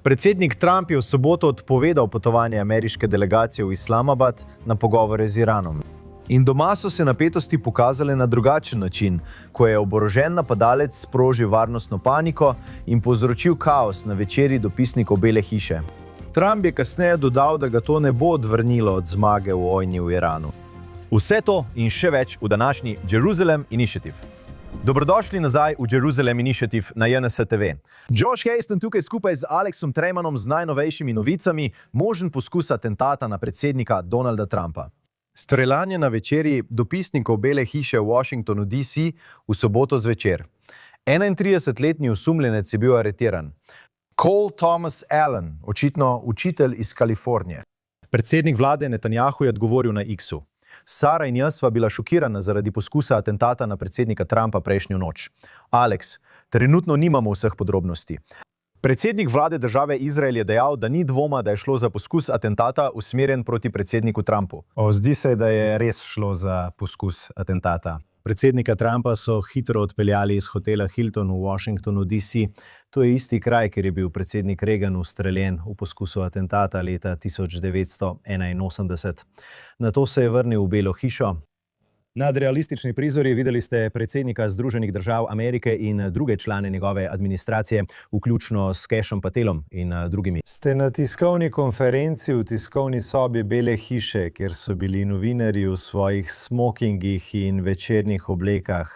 Predsednik Trump je v soboto odpovedal potovanje ameriške delegacije v Islamabad na pogovore z Iranom. In doma so se napetosti pokazale na drugačen način, ko je oborožen napadalec sprožil varnostno paniko in povzročil kaos na večerji dopisnikov Bele hiše. Trump je kasneje dodal, da ga to ne bo odvrnilo od zmage v vojni v Iranu. Vse to in še več v današnji Jerusalem Initiative. Dobrodošli nazaj v Jerusalem Initiative na JNS TV. Josh Hasten tukaj skupaj z Alexom Tremanom z najnovejšimi novicami, možen poskus atentata na predsednika Donalda Trumpa. Streljanje na večerji dopisnikov Bele hiše v Washingtonu DC v soboto zvečer. 31-letni osumljenec je bil aretiran. Cole Thomas Allen, očitno učitelj iz Kalifornije. Predsednik vlade Netanjahu je odgovoril na X-u. Sara in jaz sva bila šokirana zaradi poskusa atentata na predsednika Trumpa prejšnjo noč. Alex, trenutno nimamo vseh podrobnosti. Predsednik vlade države Izrael je dejal, da ni dvoma, da je šlo za poskus atentata usmerjen proti predsedniku Trumpu. Zdi se, da je res šlo za poskus atentata. Predsednika Trumpa so hitro odpeljali iz hotela Hilton v Washingtonu DC. To je isti kraj, kjer je bil predsednik Reagan ustreljen v poskusu atentata leta 1981. Nato se je vrnil v Belo hišo. Nadrealistični prizori, videli ste predsednika Združenih držav Amerike in druge člane njegove administracije, vključno s Cashom Patelom in drugimi. Ste na tiskovni konferenci v tiskovni sobi Bele hiše, kjer so bili novinarji v svojih smokingih in večernih oblekah.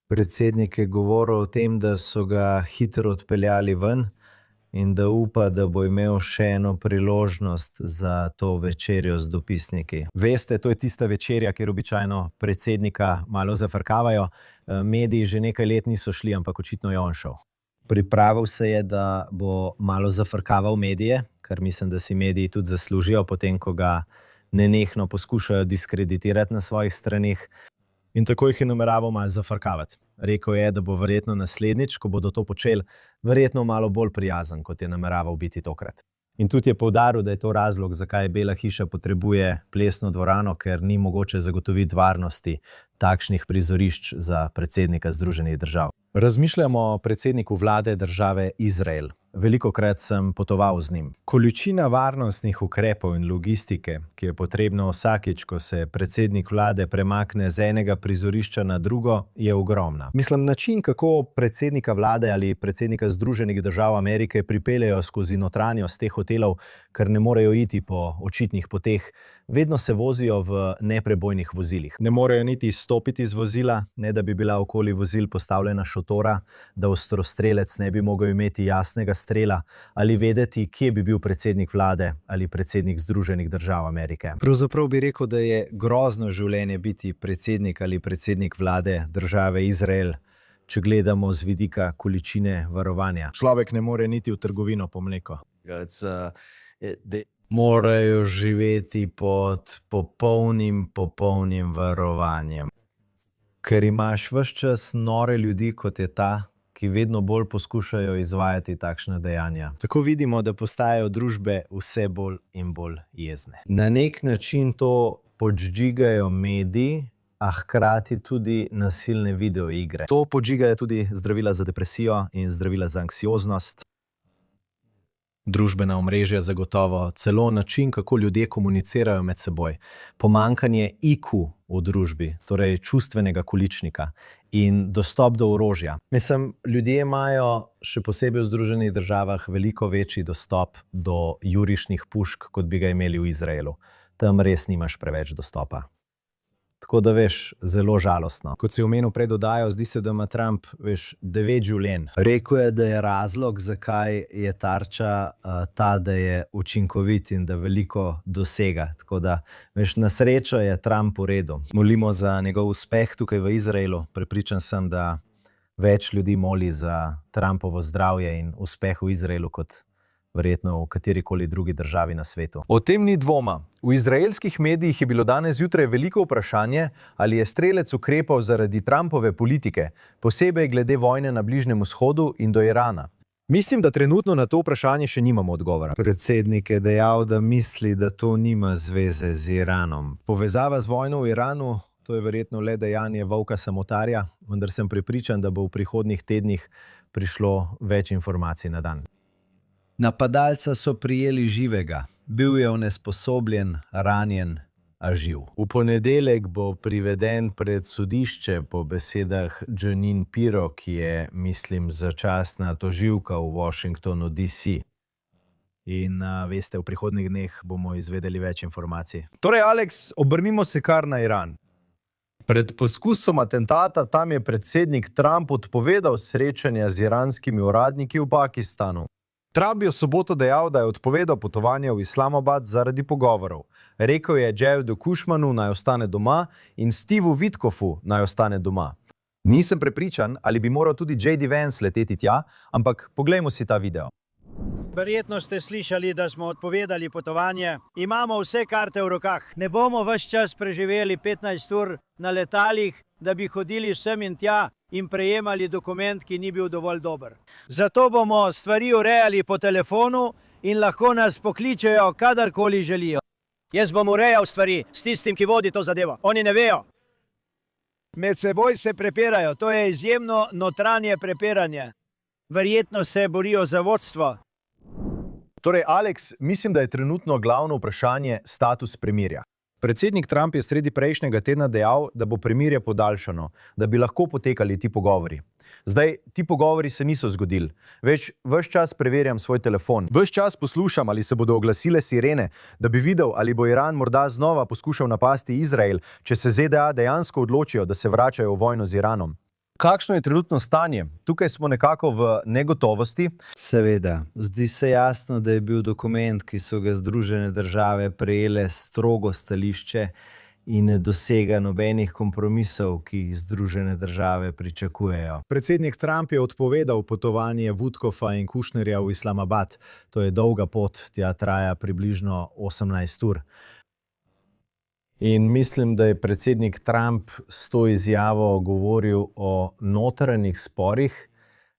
Predsednik je govoril o tem, da so ga hitro odpeljali ven in da upa, da bo imel še eno priložnost za to večerjo z dopisniki. Veste, to je tista večerja, kjer običajno predsednika malo zafrkavajo. Mediji že nekaj let niso šli, ampak očitno je on šel. Pripravil se je, da bo malo zafrkaval medije, kar mislim, da si mediji tudi zaslužijo, potem ko ga nenehno poskušajo diskreditirati na svojih stranih. In tako jih je nameraval malo zafrkavati. Rekel je, da bo verjetno naslednjič, ko bodo to počeli, verjetno malo bolj prijazen, kot je nameraval biti tokrat. In tudi je poudaril, da je to razlog, zakaj Bela hiša potrebuje plesno dvorano, ker ni mogoče zagotoviti varnosti takšnih prizorišč za predsednika Združenih držav. Razmišljamo o predsedniku vlade države Izrael. Velikokrat sem potoval z njim. Količina varnostnih ukrepov in logistike, ki je potrebno vsakič, ko se predsednik vlade premakne z enega prizorišča na drugo, je ogromna. Mislim, način, kako predsednika vlade ali predsednika Združenih držav Amerike pripeljejo skozi notranjost teh hotelov, ker ne morejo iti po očitnih poteh, vedno se vozijo v neprebojnih vozilih. Ne morejo niti stopiti iz vozila, ne da bi bila okoli vozil postavljena šotora, da ostrostrelec ne bi mogel imeti jasnega strela ali vedeti, kje bi bil predsednik vlade ali predsednik Združenih držav Amerike. Pravzaprav bi rekel, da je grozno življenje biti predsednik ali predsednik vlade države Izrael, če gledamo z vidika količine varovanja. Človek ne more niti v trgovino po mleko. Morajo živeti pod popolnim varovanjem. Ker imaš ves čas nore ljudi, kot je ta, ki vedno bolj poskušajo izvajati takšna dejanja. Tako vidimo, da postajajo družbe vse bolj in bolj jezne. Na nek način to podžigajo mediji, a hkrati tudi nasilne videoigre. To podžigajo tudi zdravila za depresijo in zdravila za anksioznost. Družbena omrežja zagotovo, celo način, kako ljudje komunicirajo med seboj. Pomanjkanje IQ v družbi, torej čustvenega količnika in dostop do orožja. Mislim, ljudje imajo, še posebej v Združenih državah, veliko večji dostop do jurišnih pušk, kot bi ga imeli v Izraelu. Tam res nimaš preveč dostopa. Tako da veš, zelo žalostno. Kot si omenil pred oddajo, zdi se, da ima Trump, 9 življenj. Rekel je, da je razlog, zakaj je tarča ta, da je učinkovit in da veliko dosega. Tako da, na srečo je Trump v redu. Molimo za njegov uspeh tukaj v Izraelu. Prepričan sem, da več ljudi moli za Trumpovo zdravje in uspeh v Izraelu kot verjetno v katerikoli drugi državi na svetu. O tem ni dvoma. V izraelskih medijih je bilo danes zjutraj veliko vprašanje, ali je strelec ukrepal zaradi Trumpove politike, posebej glede vojne na Bližnjem vzhodu in do Irana. Mislim, da trenutno na to vprašanje še nimamo odgovora. Predsednik je dejal, da misli, da to nima zveze z Iranom. Povezava z vojno v Iranu, to je verjetno le dejanje volka samotarja, vendar sem prepričan, da bo v prihodnjih tednih prišlo več informacij na dan. Napadalca so prijeli živega. Bil je onesposobljen, ranjen, a živ. V ponedeljek bo priveden pred sodišče po besedah Jeanine Pirro, ki je, mislim, začasna tožilka v Washingtonu, D.C. In veste, v prihodnjih dneh bomo izvedeli več informacij. Torej, Alex, obrnimo se kar na Iran. Pred poskusom atentata tam je predsednik Trump odpovedal srečanja z iranskimi uradniki v Pakistanu. Trump je v soboto dejal, da je odpovedal potovanje v Islamabad zaradi pogovorov. Rekel je Jaredu Kushmanu, naj ostane doma, in Steveu Witkoffu naj ostane doma. Nisem prepričan, ali bi moral tudi J.D. Vance leteti tja, ampak poglejmo si ta video. Verjetno ste slišali, da smo odpovedali potovanje. Imamo vse karte v rokah. Ne bomo ves čas preživeli 15 ur na letalih, da bi hodili sem in tja in prejemali dokument, ki ni bil dovolj dober. Zato bomo stvari urejali po telefonu in lahko nas pokličejo kadarkoli želijo. Jaz bom urejal stvari s tistim, ki vodi to zadevo. Oni ne vejo. Med seboj se prepirajo. To je izjemno notranje prepiranje. Verjetno se borijo za vodstvo. Torej, Alex, mislim, da je trenutno glavno vprašanje status premirja. Predsednik Trump je sredi prejšnjega tedna dejal, da bo premirje podaljšano, da bi lahko potekali ti pogovori. Zdaj, ti pogovori se niso zgodili. Ves čas preverjam svoj telefon. Ves čas poslušam, ali se bodo oglasile sirene, da bi videl, ali bo Iran morda znova poskušal napasti Izrael, če se ZDA dejansko odločijo, da se vračajo v vojno z Iranom. Kakšno je trenutno stanje? Tukaj smo nekako v negotovosti. Seveda, zdi se jasno, da je bil dokument, ki so ga Združene države prejele, strogo stališče in ne dosega nobenih kompromisov, ki jih Združene države pričakujejo. Predsednik Trump je odpovedal potovanje Witkoffa in Kushnerja v Islamabad. To je dolga pot, tja traja približno 18 ur. In mislim, da je predsednik Trump s to izjavo govoril o notranjih sporih,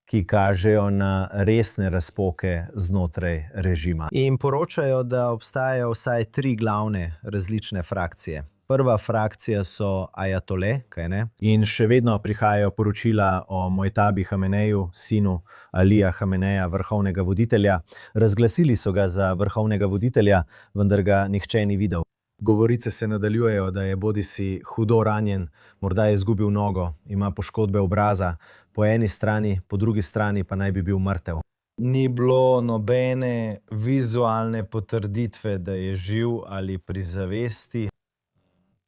ki kažejo na resne razpoke znotraj režima. In poročajo, da obstajajo vsaj 3 glavne različne frakcije. Prva frakcija so ajatole, kaj ne? In še vedno prihajajo poročila o Mojtabi Hameneju, sinu Alija Hameneja, vrhovnega voditelja. Razglasili so ga za vrhovnega voditelja, vendar ga nihče ni videl. Govorice se nadaljujejo, da je bodisi hudo ranjen, morda je izgubil nogo, ima poškodbe obraza po eni strani, po drugi strani pa naj bi bil mrtev. Ni bilo nobene vizualne potrditve, da je živ ali pri zavesti.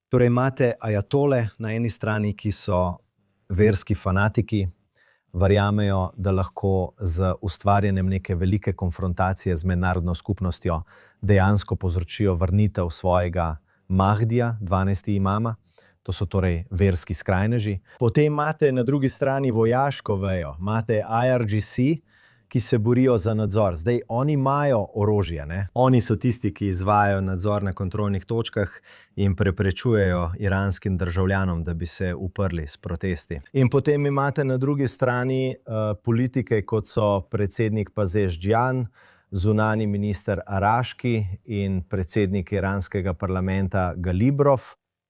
Torej imate ajatole na eni strani, ki so verski fanatiki, verjamejo, da lahko z ustvarjanjem neke velike konfrontacije z mednarodno skupnostjo dejansko povzročijo vrnitev svojega Mahdija, 12. imama. To so torej verski skrajneži. Potem imate na drugi strani vojaško vejo, imate IRGC, ki se borijo za nadzor. Zdaj, oni imajo orožje, ne? Oni so tisti, ki izvajajo nadzor na kontrolnih točkah in preprečujejo iranskim državljanom, da bi se uprli s protesti. In potem imate na drugi strani politike, kot so predsednik Pezeškian, zunanji minister Araški in predsednik iranskega parlamenta Galibrov.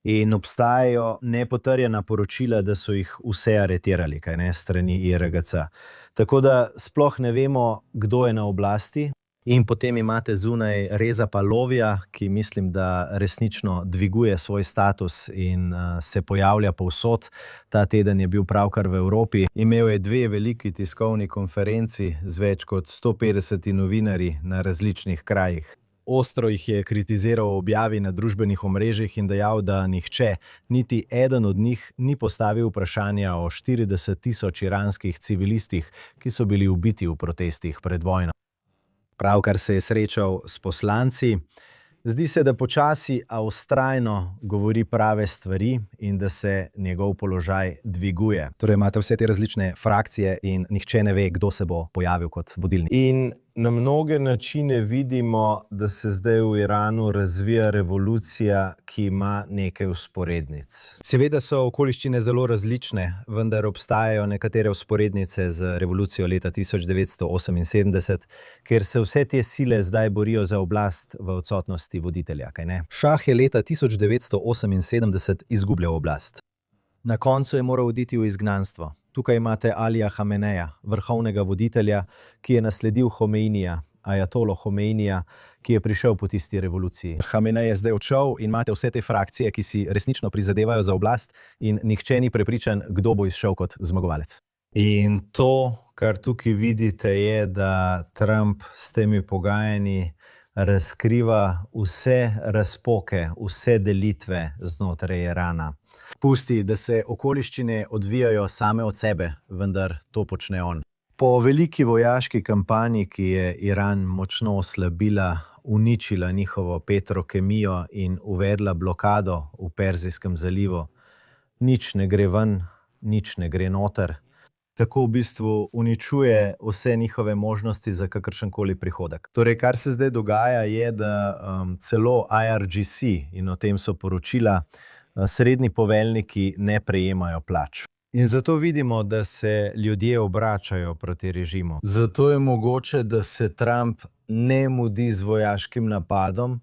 In obstajajo nepotrjena poročila, da so jih vse aretirali, kaj ne, strani IRGC. Tako da sploh ne vemo, kdo je na oblasti. In potem imate zunaj Reza Palovija, ki mislim, da resnično dviguje svoj status in se pojavlja povsod. Ta teden je bil pravkar v Evropi. Imel je 2 veliki tiskovni konferenci z več kot 150 novinarji na različnih krajih. Ostro jih je kritiziral v objavi na družbenih omrežjih in dejal, da nihče, niti eden od njih, ni postavil vprašanja o 40.000 iranskih civilistih, ki so bili ubiti v protestih pred vojno. Pravkar se je srečal s poslanci. Zdi se, da počasi, a vztrajno govori prave stvari in da se njegov položaj dviguje. Torej imate vse te različne frakcije in nihče ne ve, kdo se bo pojavil kot vodilni. In na mnoge načine vidimo, da se zdaj v Iranu razvija revolucija, ki ima nekaj vzporednic. Seveda so okoliščine zelo različne, vendar obstajajo nekatere vzporednice z revolucijo leta 1978, ker se vse te sile zdaj borijo za oblast v odsotnosti voditelja, kaj ne? Šah je leta 1978 izgubljal oblast. Na koncu je moral oditi v izgnanstvo. Tukaj imate Alija Hameneja, vrhovnega voditelja, ki je nasledil Homeinija, ajatolo Homeinija, ki je prišel po tisti revoluciji. Hamenej je zdaj odšel in imate vse te frakcije, ki si resnično prizadevajo za oblast in nihče ni prepričan, kdo bo izšel kot zmagovalec. In to, kar tukaj vidite, je, da Trump s temi pogajanji razkriva vse razpoke, vse delitve znotraj Irana. Pusti, da se okoliščine odvijajo same od sebe, vendar to počne on. Po veliki vojaški kampanji, ki je Iran močno oslabila, uničila njihovo petrokemijo in uvedla blokado v Perzijskem zalivu, nič ne gre ven, nič ne gre noter. Tako v bistvu uničuje vse njihove možnosti za kakršenkoli prihodek. Torej, kar se zdaj dogaja, je, da celo IRGC, in o tem so poročila, srednji poveljniki ne prejemajo plač. In zato vidimo, da se ljudje obračajo proti režimu. Zato je mogoče, da se Trump ne mudi z vojaškim napadom,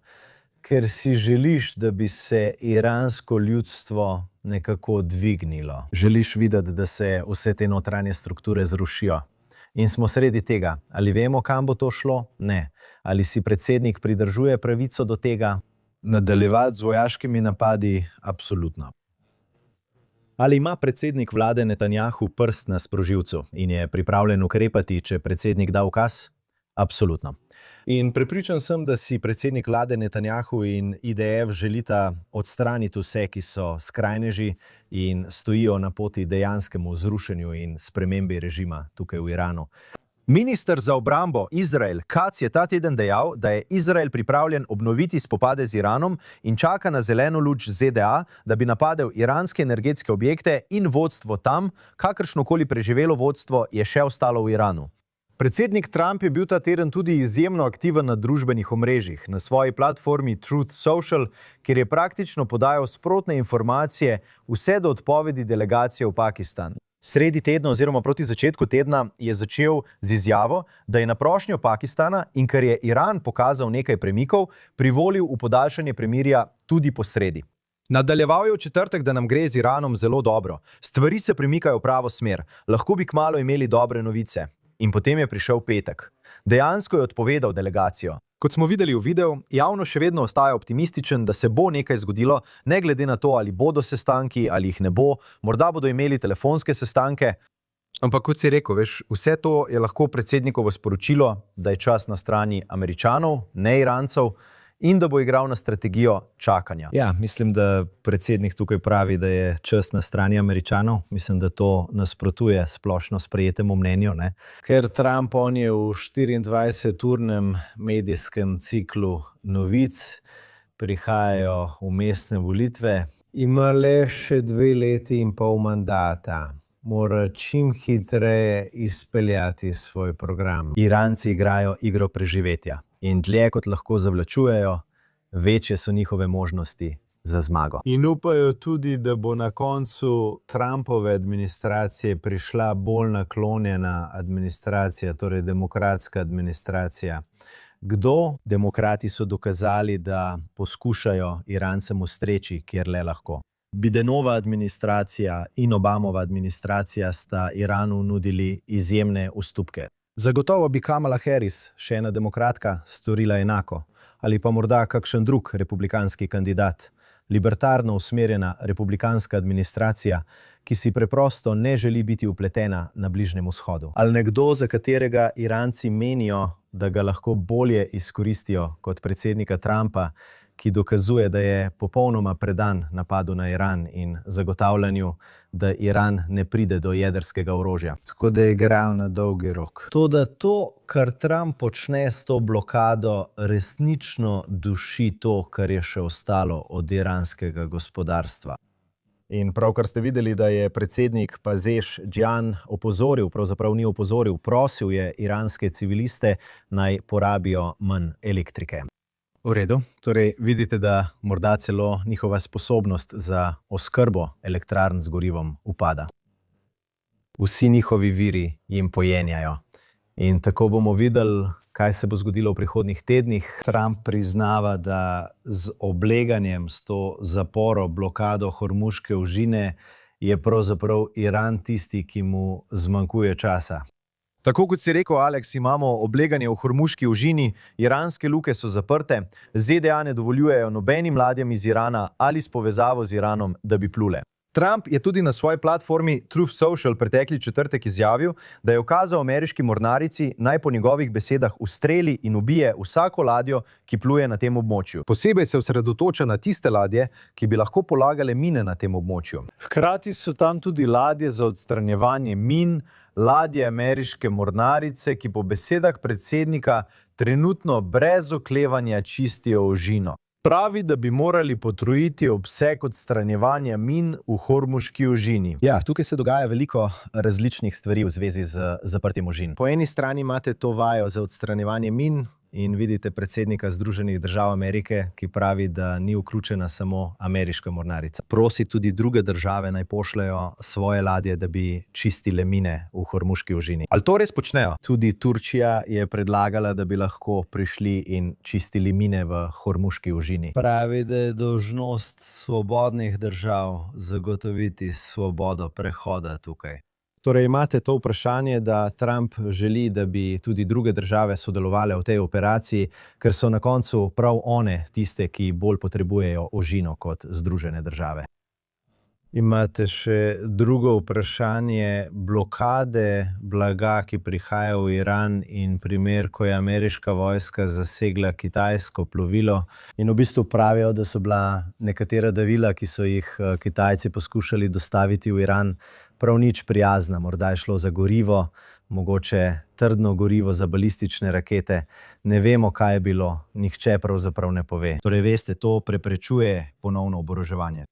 ker si želiš, da bi se iransko ljudstvo nekako dvignilo. Želiš videti, da se vse te notranje strukture zrušijo. In smo sredi tega. Ali vemo, kam bo to šlo? Ne. Ali si predsednik pridržuje pravico do tega? Nadaljevati z vojaškimi napadi? Absolutno. Ali ima predsednik vlade Netanjahu prst na sprožilcu in je pripravljen ukrepati, če predsednik da ukaz? Absolutno. In prepričan sem, da si predsednik vlade Netanjahu in IDF želita odstraniti vse, ki so skrajneži in stojijo na poti dejanskemu zrušenju in spremembi režima tukaj v Iranu. Minister za obrambo Izrael Katz je ta teden dejal, da je Izrael pripravljen obnoviti spopade z Iranom in čaka na zeleno luč ZDA, da bi napadel iranske energetske objekte in vodstvo tam, kakršnokoli preživelo vodstvo je še ostalo v Iranu. Predsednik Trump je bil ta teden tudi izjemno aktiven na družbenih omrežjih, na svoji platformi Truth Social, kjer je praktično podajal sprotne informacije vse do odpovedi delegacije v Pakistan. Sredi tedna oziroma proti začetku tedna je začel z izjavo, da je na prošnjo Pakistana in ker je Iran pokazal nekaj premikov, privolil v podaljšanje premirja tudi posredi. Nadaljeval je v četrtek, da nam gre z Iranom zelo dobro. Stvari se premikajo v pravo smer. Lahko bi kmalu imeli dobre novice. In potem je prišel petek. Dejansko je odpovedal delegacijo. Kot smo videli v videu, javno še vedno ostaja optimističen, da se bo nekaj zgodilo, ne glede na to, ali bodo sestanki, ali jih ne bo, morda bodo imeli telefonske sestanke. Ampak kot si rekel, veš, vse to je lahko predsednikovo sporočilo, da je čas na strani Američanov, ne Irancev, in da bo igral na strategijo čakanja. Ja, mislim, da predsednik tukaj pravi, da je čas na strani Američanov. Mislim, da to nasprotuje splošno sprejetemu mnenju, ne? Ker Trump, on je v 24-urnem medijskem ciklu novic, prihajajo vmesne volitve. Ima le še 2 leti in pol mandata. Mora čim hitreje izpeljati svoj program. Iranci igrajo igro preživetja. In dlje kot lahko zavlačujejo, večje so njihove možnosti za zmago. In upajo tudi, da bo na koncu Trumpove administracije prišla bolj naklonjena administracija, torej demokratska administracija. Kdo? Demokrati so dokazali, da poskušajo Irancem ustreči, kjer le lahko. Bidenova administracija in Obamova administracija sta Iranu nudili izjemne ustupke. Zagotovo bi Kamala Harris, še ena demokratka, storila enako. Ali pa morda kakšen drug republikanski kandidat. Libertarno usmerjena republikanska administracija, ki si preprosto ne želi biti vpletena na Bližnjem vzhodu. Ali nekdo, za katerega Iranci menijo, da ga lahko bolje izkoristijo kot predsednika Trumpa, ki dokazuje, da je popolnoma predan napadu na Iran in zagotavljanju, da Iran ne pride do jedrskega orožja. Tako da je igral na dolgi rok. Toda to, kar Trump počne s to blokado, resnično duši to, kar je še ostalo od iranskega gospodarstva. In pravkar ste videli, da je predsednik Pezeškian opozoril, pravzaprav ni opozoril, prosil je iranske civiliste, naj porabijo manj elektrike. V redu. Torej vidite, da morda celo njihova sposobnost za oskrbo elektrarn z gorivom upada. Vsi njihovi viri jim pojenjajo. In tako bomo videli, kaj se bo zgodilo v prihodnjih tednih. Trump priznava, da z obleganjem, s to zaporo, blokado Hormuške ožine, je pravzaprav Iran tisti, ki mu zmanjkuje časa. Tako kot si rekel, Alex, imamo obleganje v Hormuški ožini, iranske luke so zaprte, ZDA ne dovoljujejo nobenim ladjam iz Irana ali s povezavo z Iranom, da bi plule. Trump je tudi na svoji platformi Truth Social pretekli četrtek izjavil, da je ukazal ameriški mornarici, naj po njegovih besedah ustreli in ubije vsako ladjo, ki pluje na tem območju. Posebej se osredotoča na tiste ladje, ki bi lahko polagale mine na tem območju. Hkrati so tam tudi ladje za odstranjevanje min, ladje ameriške mornarice, ki po besedah predsednika trenutno brez oklevanja čistijo ožino. Pravi, da bi morali potrojiti obseg odstranjevanja min v Hormuški ožini. Ja, tukaj se dogaja veliko različnih stvari v zvezi z zaprtjem ožin. Po eni strani imate to vajo za odstranjevanje min in vidite predsednika Združenih držav Amerike, ki pravi, da ni vključena samo ameriška mornarica. Prosi tudi druge države naj pošljajo svoje ladje, da bi čistile mine v Hormuški ožini. Ali to res počnejo? Tudi Turčija je predlagala, da bi lahko prišli in čistili mine v Hormuški ožini. Pravi, da je dolžnost svobodnih držav zagotoviti svobodo prehoda tukaj. Torej imate to vprašanje, da Trump želi, da bi tudi druge države sodelovale v tej operaciji, ker so na koncu prav one tiste, ki bolj potrebujejo ožino kot Združene države. Imate še drugo vprašanje, blokade blaga, ki prihaja v Iran in primer, ko je ameriška vojska zasegla kitajsko plovilo in v bistvu pravijo, da so bila nekatera davila, ki so jih Kitajci poskušali dostaviti v Iran, prav nič prijazna. Morda je šlo za gorivo, mogoče trdno gorivo za balistične rakete. Ne vemo, kaj je bilo, nihče pravzaprav ne pove. Torej veste, to preprečuje ponovno oboroževanje.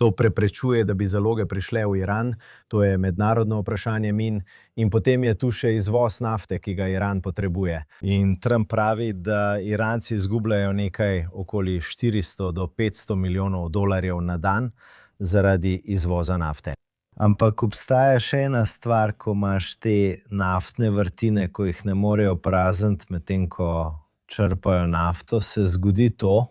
To preprečuje, da bi zaloge prišle v Iran, to je mednarodno vprašanje min in potem je tu še izvoz nafte, ki ga Iran potrebuje. In Trump pravi, da Iranci izgubljajo nekaj okoli 400 do 500 milijonov dolarjev na dan zaradi izvoza nafte. Ampak obstaja še ena stvar, ko imaš te naftne vrtine, ko jih ne morejo prazniti, medtem ko črpajo nafto, se zgodi to,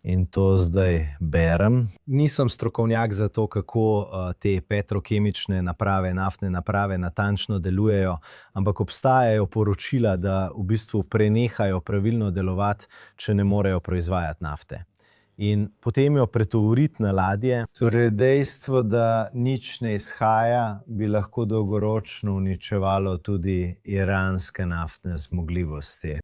in to zdaj berem. Nisem strokovnjak za to, kako te petrokemične naprave, naftne naprave natančno delujejo, ampak obstajajo poročila, da v bistvu prenehajo pravilno delovati, če ne morejo proizvajati nafte. In potem jo pretovoriti na ladje. Torej dejstvo, da nič ne izhaja, bi lahko dolgoročno uničevalo tudi iranske naftne zmogljivosti.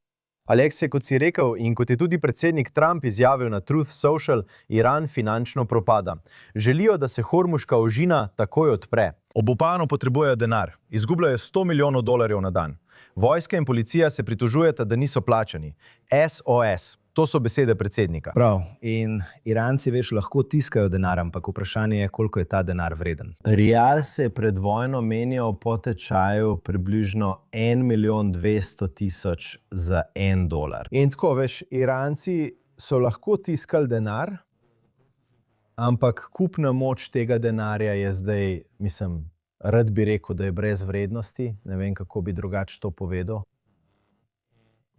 Aleksej, kot si rekel in kot je tudi predsednik Trump izjavil na Truth Social, Iran finančno propada. Želijo, da se Hormuška ožina takoj odpre. Obupano potrebujejo denar. Izgubljajo 100 milijonov dolarjev na dan. Vojska in policija se pritožujeta, da niso plačani. SOS. To so besede predsednika. Prav. In Iranci, veš, lahko tiskajo denar, ampak vprašanje je, koliko je ta denar vreden. Rial se je pred vojno menjal po tečaju približno 1.200.000 za $1. In tako, veš, Iranci so lahko tiskali denar, ampak kupna moč tega denarja je zdaj, mislim, rad bi rekel, da je brez vrednosti. Ne vem, kako bi drugače to povedal.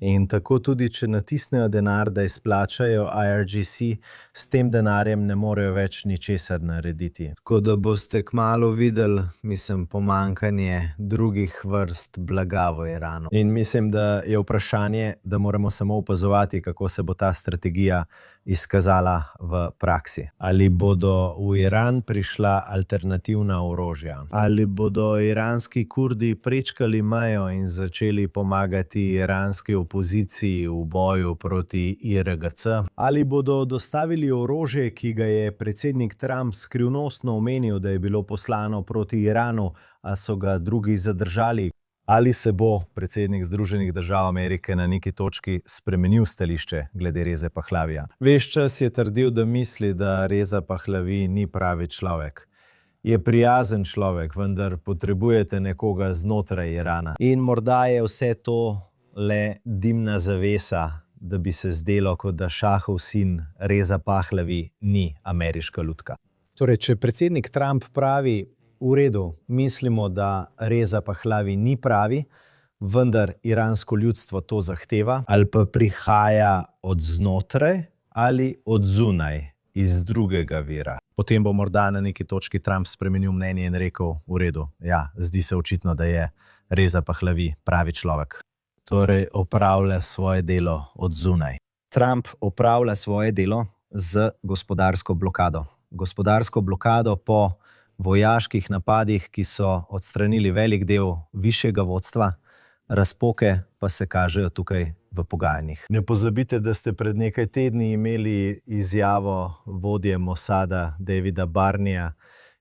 In tako tudi, če natisnejo denar, da izplačajo IRGC, s tem denarjem ne morejo več ničesar narediti. Tako da boste kmalu videli, mislim, pomanjkanje drugih vrst blaga v Iranu. In mislim, da je vprašanje, da moramo samo opazovati, kako se bo ta strategija izkazala v praksi. Ali bodo v Iran prišla alternativna orožja? Ali bodo iranski Kurdi prečkali mejo in začeli pomagati iranski opoziciji v boju proti IRGC? Ali bodo dostavili orožje, ki ga je predsednik Trump skrivnostno omenil, da je bilo poslano proti Iranu, a so ga drugi zadržali? Ali se bo predsednik Združenih držav Amerike na neki točki spremenil stališče glede Reze Pahlavija? Ves čas je trdil, da misli, da Reza Pahlavi ni pravi človek. Je prijazen človek, vendar potrebujete nekoga znotraj Irana. In morda je vse to le dimna zavesa, da bi se zdelo, kot da šahov sin Reza Pahlavi ni ameriška lutka. Torej, če predsednik Trump pravi, v redu, mislimo, da Reza Pahlavi ni pravi, vendar iransko ljudstvo to zahteva, ali pa prihaja od znotraj ali od zunaj, iz drugega vira. Potem bo morda na neki točki Trump spremenil mnenje in rekel, v redu, ja, zdi se očitno, da je Reza Pahlavi, pravi človek. Torej opravlja svoje delo od zunaj. Trump opravlja svoje delo z gospodarsko blokado. Gospodarsko blokado po vojaških napadih, ki so odstranili velik del višjega vodstva, razpoke pa se kažejo tukaj v pogajanjih. Ne pozabite, da ste pred nekaj tedni imeli izjavo vodje Mossada Davida Barneya,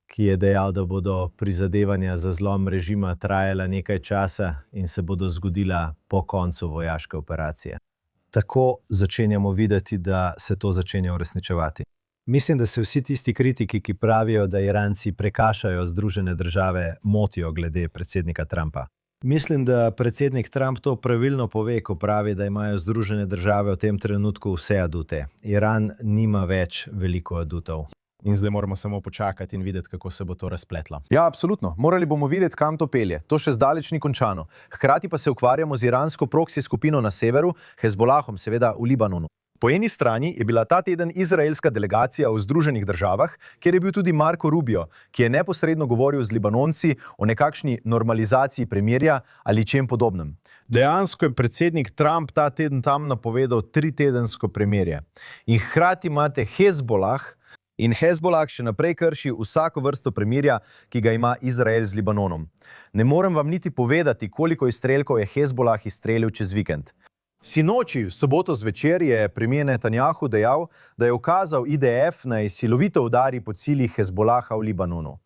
ki je dejal, da bodo prizadevanja za zlom režima trajala nekaj časa in se bodo zgodila po koncu vojaške operacije. Tako začenjamo videti, da se to začenja uresničevati. Mislim, da se vsi tisti kritiki, ki pravijo, da Iranci prekašajo Združene države, motijo glede predsednika Trumpa. Mislim, da predsednik Trump to pravilno pove, ko pravi, da imajo Združene države v tem trenutku vse adute. Iran nima več veliko adutov. In zdaj moramo samo počakati in videti, kako se bo to razpletlo. Ja, absolutno. Morali bomo videti, kam to pelje. To še zdaleč ni končano. Hkrati pa se ukvarjamo z iransko proksi skupino na severu, Hezbolahom, seveda v Libanonu. Po eni strani je bila ta teden izraelska delegacija v Združenih državah, kjer je bil tudi Marco Rubio, ki je neposredno govoril z Libanonci o nekakšni normalizaciji premirja ali čem podobnem. Dejansko je predsednik Trump ta teden tam napovedal 3-tedensko premirje. In hkrati imate Hezbolah, in Hezbolah še naprej krši vsako vrsto premirja, ki ga ima Izrael z Libanonom. Ne morem vam niti povedati, koliko izstrelkov je Hezbolah izstrelil čez vikend. Sinoči, v soboto zvečer, je premier Netanjahu dejal, da je ukazal IDF naj silovito udari po ciljih Hezbolaha v Libanonu.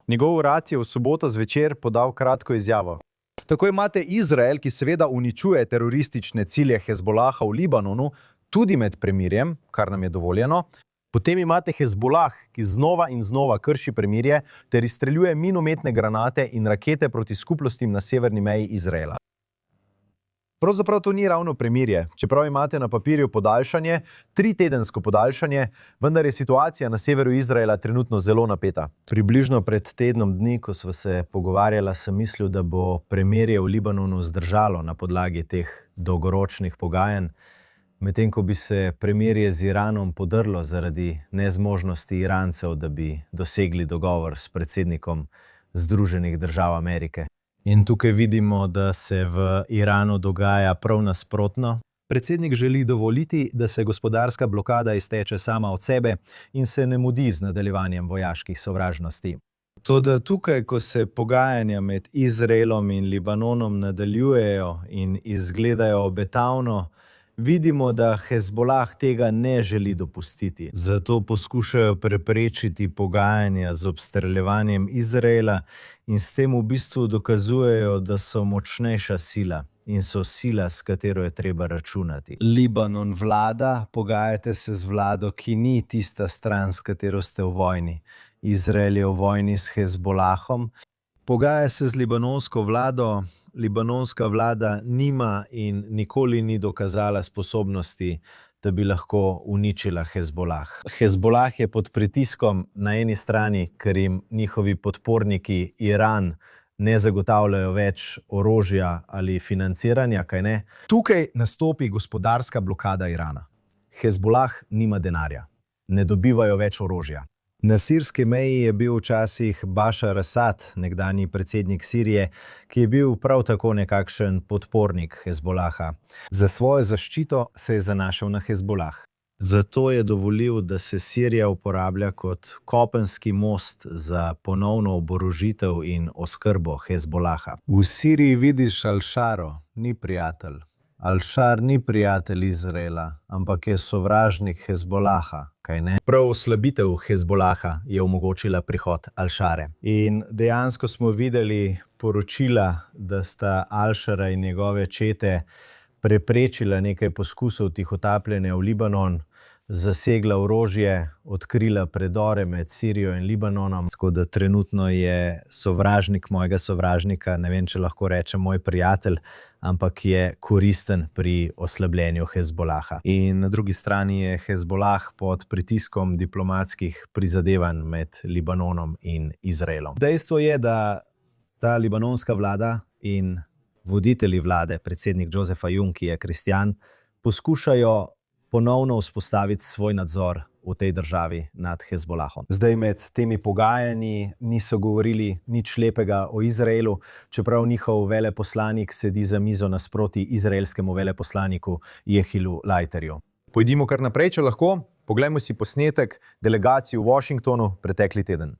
Njegov urad je v soboto zvečer podal kratko izjavo. Tako imate Izrael, ki seveda uničuje teroristične cilje Hezbolaha v Libanonu, tudi med premirjem, kar nam je dovoljeno. Potem imate Hezbolah, ki znova in znova krši premirje ter izstreljuje minometne granate in rakete proti skupnostim na severni meji Izraela. Pravzaprav to ni ravno premirje, čeprav imate na papirju podaljšanje, 3-tedensko podaljšanje, vendar je situacija na severu Izraela trenutno zelo napeta. Približno pred tednom dni, ko sva se pogovarjala, sem mislil, da bo premirje v Libanonu zdržalo na podlagi teh dolgoročnih pogajanj, medtem ko bi se premirje z Iranom podrlo zaradi nezmožnosti Irancev, da bi dosegli dogovor s predsednikom Združenih držav Amerike. In tukaj vidimo, da se v Iranu dogaja prav nasprotno. Predsednik želi dovoliti, da se gospodarska blokada izteče sama od sebe in se ne mudi z nadaljevanjem vojaških sovražnosti. Toda tukaj, ko se pogajanja med Izraelom in Libanonom nadaljujejo in izgledajo obetavno, vidimo, da Hezbolah tega ne želi dopustiti. Zato poskušajo preprečiti pogajanja z obstreljevanjem Izraela in s tem v bistvu dokazujejo, da so močnejša sila in so sila, s katero je treba računati. Libanon vlada, pogajate se z vlado, ki ni tista stran, s katero ste v vojni. Izrael je v vojni s Hezbolahom. Pogaja se z libanonsko vlado. Libanonska vlada nima in nikoli ni dokazala sposobnosti, da bi lahko uničila Hezbolah. Hezbolah je pod pritiskom na eni strani, ker jim njihovi podporniki Iran ne zagotavljajo več orožja ali financiranja, kaj ne. Tukaj nastopi gospodarska blokada Irana. Hezbolah nima denarja, ne dobivajo več orožja. Na sirski meji je bil včasih Bašar Asad, nekdanji predsednik Sirije, ki je bil prav tako nekakšen podpornik Hezbolaha. Za svojo zaščito se je zanašal na Hezbolah. Zato je dovolil, da se Sirija uporablja kot kopenski most za ponovno oborožitev in oskrbo Hezbolaha. V Siriji vidiš Al-Šaro, ni prijatelj. Al-Šar ni prijatelj Izraela, ampak je sovražnik Hezbolaha, kaj ne? Prav oslabitev Hezbolaha je omogočila prihod Al-Šare. In dejansko smo videli poročila, da sta Al-Šara in njegove čete preprečila nekaj poskusov tihotapljenja v Libanon, zasegla orožje, odkrila predore med Sirijo in Libanonom. Tako da trenutno je sovražnik mojega sovražnika, ne vem, če lahko rečem moj prijatelj, ampak je koristen pri oslabljenju Hezbolaha. In na drugi strani je Hezbolah pod pritiskom diplomatskih prizadevanj med Libanonom in Izraelom. Dejstvo je, da ta libanonska vlada in voditelji vlade, predsednik Joseph Aoun, ki je kristjan, poskušajo ponovno vzpostaviti svoj nadzor v tej državi nad Hezbolahom. Zdaj med temi pogajanji niso govorili nič lepega o Izraelu, čeprav njihov veleposlanik sedi za mizo nasproti izraelskemu veleposlaniku Jehilu Leiterju. Pojdimo kar naprej, če lahko. Poglejmo si posnetek delegacije v Washingtonu pretekli teden.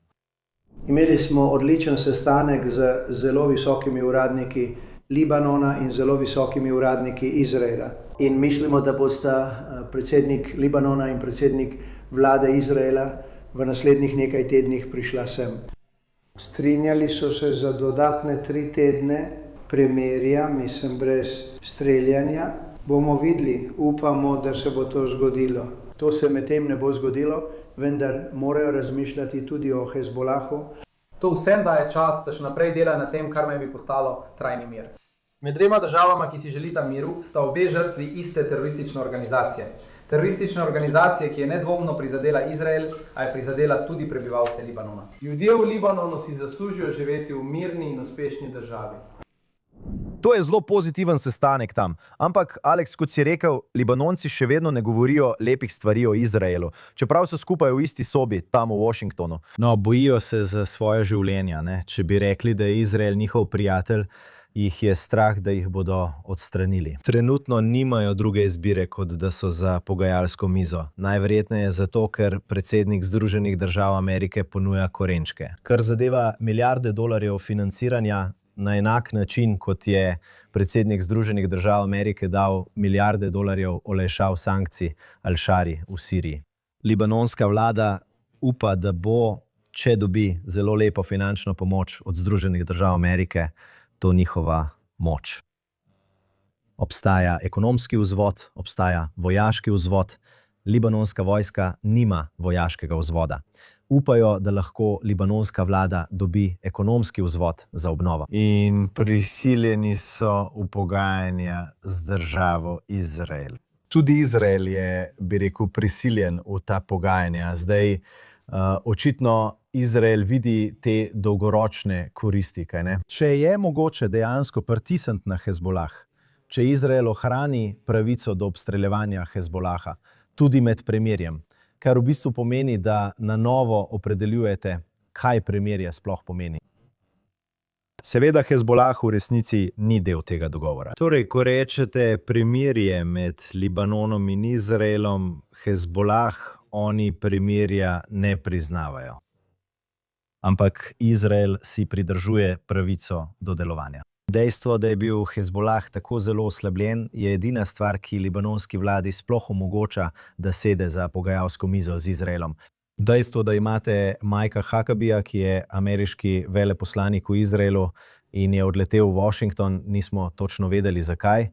Imeli smo odličen sestanek z zelo visokimi uradniki Libanona in zelo visokimi uradniki Izraela. In mislimo, da bosta predsednik Libanona in predsednik vlade Izraela v naslednjih nekaj tednih prišla sem. Strinjali so se za dodatne 3 tedne premirja, mislim brez streljanja. Bomo videli, upamo, da se bo to zgodilo. To se medtem ne bo zgodilo, vendar morajo razmišljati tudi o Hezbolahu. To vsem daje čas, da še naprej dela na tem, kar naj bi postalo trajni mir. Med dvema državama, ki si želita miru, sta obe žrtvi iste teroristične organizacije. Teroristične organizacije, ki je nedvomno prizadela Izrael, a je prizadela tudi prebivalce Libanona. Ljudje v Libanonu si zaslužijo živeti v mirni in uspešni državi. To je zelo pozitiven sestanek tam. Ampak, Alex, kot si rekel, Libanonci še vedno ne govorijo lepih stvari o Izraelu, čeprav so skupaj v isti sobi tam v Washingtonu. No, bojijo se za svoje življenja, ne? Če bi rekli, da je Izrael njihov prijatelj, jih je strah, da jih bodo odstranili. Trenutno nimajo druge izbire, kot da so za pogajalsko mizo. Najverjetneje zato, ker predsednik Združenih držav Amerike ponuja korenčke. Kar zadeva milijarde dolarjev financiranja, na enak način, kot je predsednik Združenih držav Amerike dal milijarde dolarjev olajšav sankcij Al-Shari v Siriji. Libanonska vlada upa, da bo, če dobi zelo lepo finančno pomoč od Združenih držav Amerike, to njihova moč. Obstaja ekonomski vzvod, obstaja vojaški vzvod. Libanonska vojska nima vojaškega vzvoda. Upajo, da lahko libanonska vlada dobi ekonomski vzvod za obnovo. In prisiljeni so v pogajanja z državo Izrael. Tudi Izrael je, bi rekel, prisiljen v ta pogajanja. Zdaj, očitno Izrael vidi te dolgoročne koristi, kaj ne? Če je mogoče dejansko pritisniti na Hezbolah, če Izrael ohrani pravico do obstreljevanja Hezbolaha, tudi med premirjem, kar v bistvu pomeni, da na novo opredeljujete, kaj premirje sploh pomeni. Seveda Hezbolah v resnici ni del tega dogovora. Torej, ko rečete premirje med Libanonom in Izraelom, Hezbolah, oni premirja ne priznavajo. Ampak Izrael si pridržuje pravico do delovanja. Dejstvo, da je bil Hezbolah tako zelo oslabljen, je edina stvar, ki libanonski vladi sploh omogoča, da sede za pogajalsko mizo z Izraelom. Dejstvo, da imate Mike'a Huckabee, ki je ameriški veleposlanik v Izraelu in je odletel v Washington, nismo točno vedeli zakaj.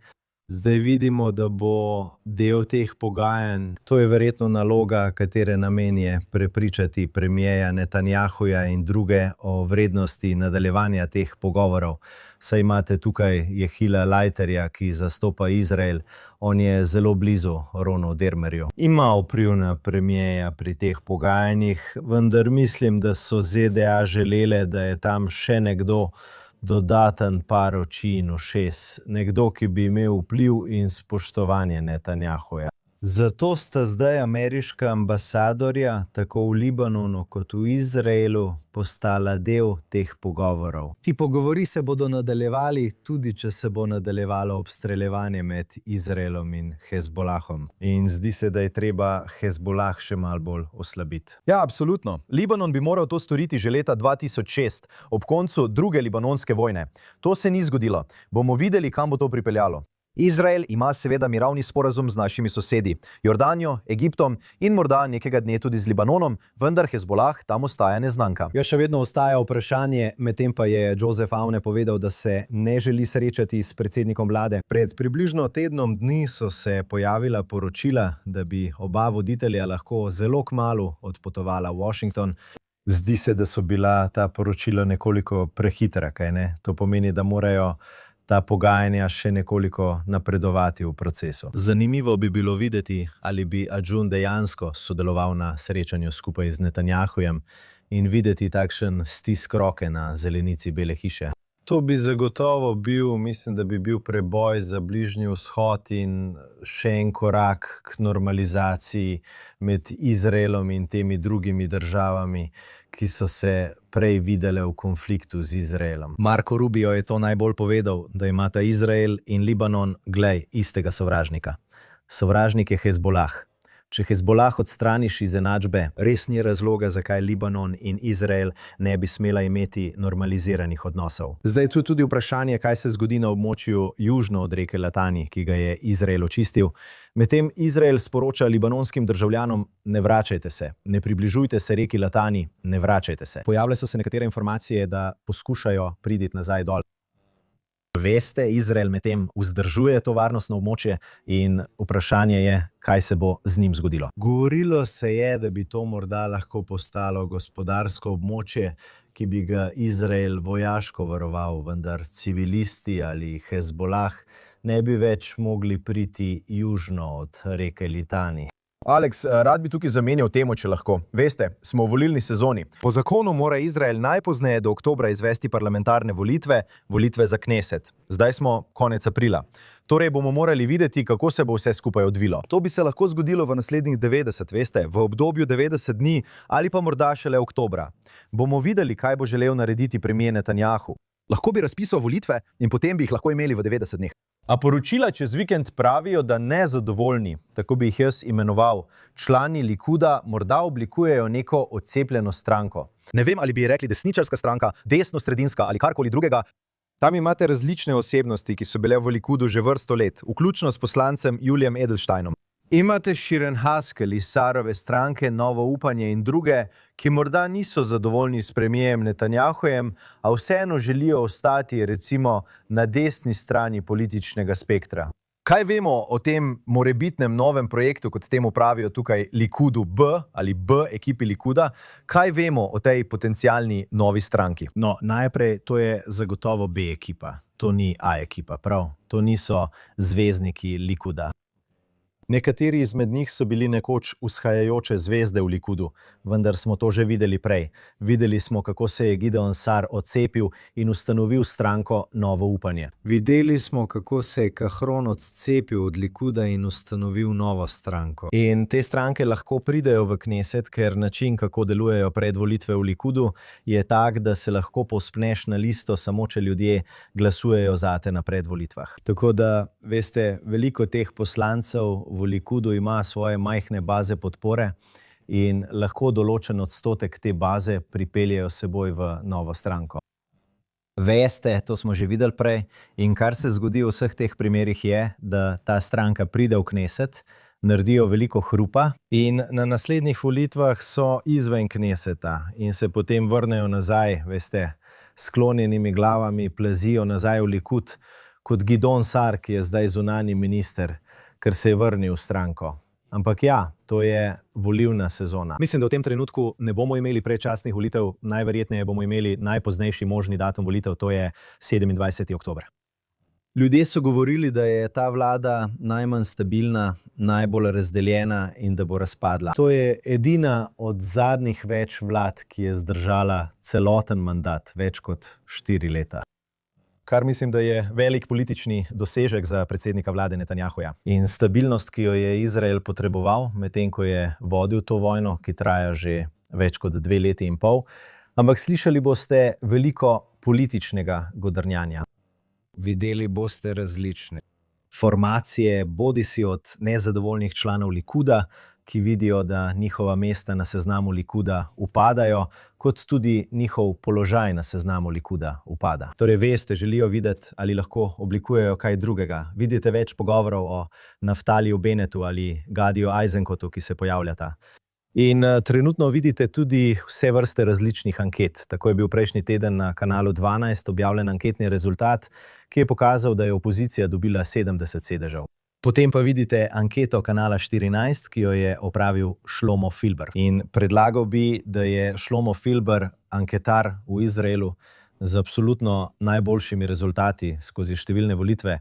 Zdaj vidimo, da bo del teh pogajanj. To je verjetno naloga, katere namen je prepričati premierja Netanjahuja in druge o vrednosti nadaljevanja teh pogovorov. Saj imate tukaj Jehila Leiterja, ki zastopa Izrael. On je zelo blizu Ronu Dermerju. Ima vpliv na premierja pri teh pogajanjih, vendar mislim, da so ZDA želele, da je tam še nekdo dodaten par oči in ušes, nekdo, ki bi imel vpliv in spoštovanje Netanjahuja. Zato sta zdaj ameriška ambasadorja, tako v Libanonu kot v Izraelu, postala del teh pogovorov. Ti pogovori se bodo nadaljevali, tudi če se bo nadaljevalo obstreljevanje med Izraelom in Hezbolahom. In zdi se, da je treba Hezbolah še malo bolj oslabiti. Ja, absolutno. Libanon bi moral to storiti že leta 2006, ob koncu druge libanonske vojne. To se ni zgodilo. Bomo videli, kam bo to pripeljalo. Izrael ima seveda mirovni sporazum z našimi sosedi, Jordanijo, Egiptom in morda nekega dne tudi z Libanonom, vendar Hezbolah tam ostaja neznanka. Ja, še vedno ostaja vprašanje, medtem pa je Joseph Aoun povedal, da se ne želi srečati s predsednikom vlade. Pred približno tednom dni so se pojavila poročila, da bi oba voditelja lahko zelo kmalu odpotovala v Washington. Zdi se, da so bila ta poročila nekoliko prehitra, kaj ne? To pomeni, da morajo ta pogajanja še nekoliko napredovati v procesu. Zanimivo bi bilo videti, ali bi Adžun dejansko sodeloval na srečanju skupaj z Netanjahujem in videti takšen stisk roke na zelenici Bele hiše. To bi zagotovo bil, mislim, da bi bil preboj za Bližnji vzhod in še en korak k normalizaciji med Izraelom in temi drugimi državami, ki so se prej videle v konfliktu z Izraelom. Marco Rubio je to najbolj povedal, da imata Izrael in Libanon, glej, istega sovražnika. Sovražnik je Hezbolah. Če Hezbolah odstraniš iz enačbe, res ni razloga, zakaj Libanon in Izrael ne bi smela imeti normaliziranih odnosov. Zdaj tu je tudi vprašanje, kaj se zgodi na območju južno od reke Litani, ki ga je Izrael očistil. Medtem Izrael sporoča libanonskim državljanom: ne vračajte se, ne približujte se reki Litani, ne vračajte se. Pojavile so se nekatere informacije, da poskušajo priti nazaj dol. Veste, Izrael medtem vzdržuje to varnostno območje in vprašanje je, kaj se bo z njim zgodilo. Govorilo se je, da bi to morda lahko postalo gospodarsko območje, ki bi ga Izrael vojaško varoval, vendar civilisti ali Hezbolah ne bi več mogli priti južno od reke Litani. Alex, rad bi tukaj zamenjal temo, če lahko. Veste, smo v volilni sezoni. Po zakonu mora Izrael najpozneje do oktobra izvesti parlamentarne volitve, volitve za Kneset. Zdaj smo konec aprila. Torej bomo morali videti, kako se bo vse skupaj odvilo. To bi se lahko zgodilo v naslednjih 90, veste, v obdobju 90 dni ali pa morda šele oktobra. Bomo videli, kaj bo želel narediti premier Netanjahu. Lahko bi razpisal volitve in potem bi jih lahko imeli v 90 dneh. A poročila čez vikend pravijo, da nezadovoljni, tako bi jih jaz imenoval, člani Likuda morda oblikujejo neko odcepljeno stranko. Ne vem, ali bi rekli desničarska stranka, desno-sredinska ali karkoli drugega. Tam imate različne osebnosti, ki so bile v Likudu že vrsto let, vključno s poslancem Julijem Edelsteinom. Imate Shirin Haskel iz Sarove stranke Novo upanje in druge, ki morda niso zadovoljni s premijerjem Netanjahujem, a vseeno želijo ostati recimo na desni strani političnega spektra. Kaj vemo o tem morebitnem novem projektu, kot temu pravijo tukaj Likudu B ali B ekipi Likuda? Kaj vemo o tej potencialni novi stranki? No, najprej to je zagotovo B ekipa. To ni A ekipa, prav? To niso zvezdniki Likuda. Nekateri izmed njih so bili nekoč vzhajajoče zvezde v Likudu, vendar smo to že videli prej. Videli smo, kako se je Gideon Sar odcepil in ustanovil stranko Novo upanje. Videli smo, kako se je Kahron odcepil od Likuda in ustanovil novo stranko. In te stranke lahko pridejo v Kneset, ker način, kako delujejo predvolitve v Likudu, je tak, da se lahko povzpneš na listo samo, če ljudje glasujejo zate na predvolitvah. Tako da, veste, veliko teh poslancev v Likudu ima svoje majhne baze podpore in lahko določen odstotek te baze pripeljejo seboj v novo stranko. Veste, to smo že videli prej, in kar se zgodi v vseh teh primerih je, da ta stranka pride v Kneset, naredijo veliko hrupa in na naslednjih volitvah so izven Kneseta in se potem vrnejo nazaj, veste, sklonjenimi glavami plazijo nazaj v Likud, kot Gideon Sar, ki je zdaj zunanji minister, ker se je vrnil v stranko. Ampak ja, to je volilna sezona. Mislim, da v tem trenutku ne bomo imeli predčasnih volitev, najverjetneje bomo imeli najpoznejši možni datum volitev, to je 27. oktober. Ljudje so govorili, da je ta vlada najmanj stabilna, najbolj razdeljena in da bo razpadla. To je edina od zadnjih več vlad, ki je zdržala celoten mandat, več kot 4 leta. Kar mislim, da je velik politični dosežek za predsednika vlade Netanjahuja. In stabilnost, ki jo je Izrael potreboval, medtem ko je vodil to vojno, ki traja že več kot 2 leti in pol. Ampak slišali boste veliko političnega godrnjanja. Videli boste različne formacije, bodisi od nezadovoljnih članov Likuda, ki vidijo, da njihova mesta na seznamu Likuda upadajo, kot tudi njihov položaj na seznamu Likuda upada. Torej, veste, želijo videti, ali lahko oblikujejo kaj drugega. Vidite več pogovorov o Naftaliju Bennetu ali Gadiju Eisenkotu, ki se pojavljata. In trenutno vidite tudi vse vrste različnih anket. Tako je bil prejšnji teden na kanalu 12 objavljen anketni rezultat, ki je pokazal, da je opozicija dobila 70 sedežev. Potem pa vidite anketo kanala 14, ki jo je opravil Shlomo Filber. In predlagal bi, da je Shlomo Filber anketar v Izraelu z absolutno najboljšimi rezultati skozi številne volitve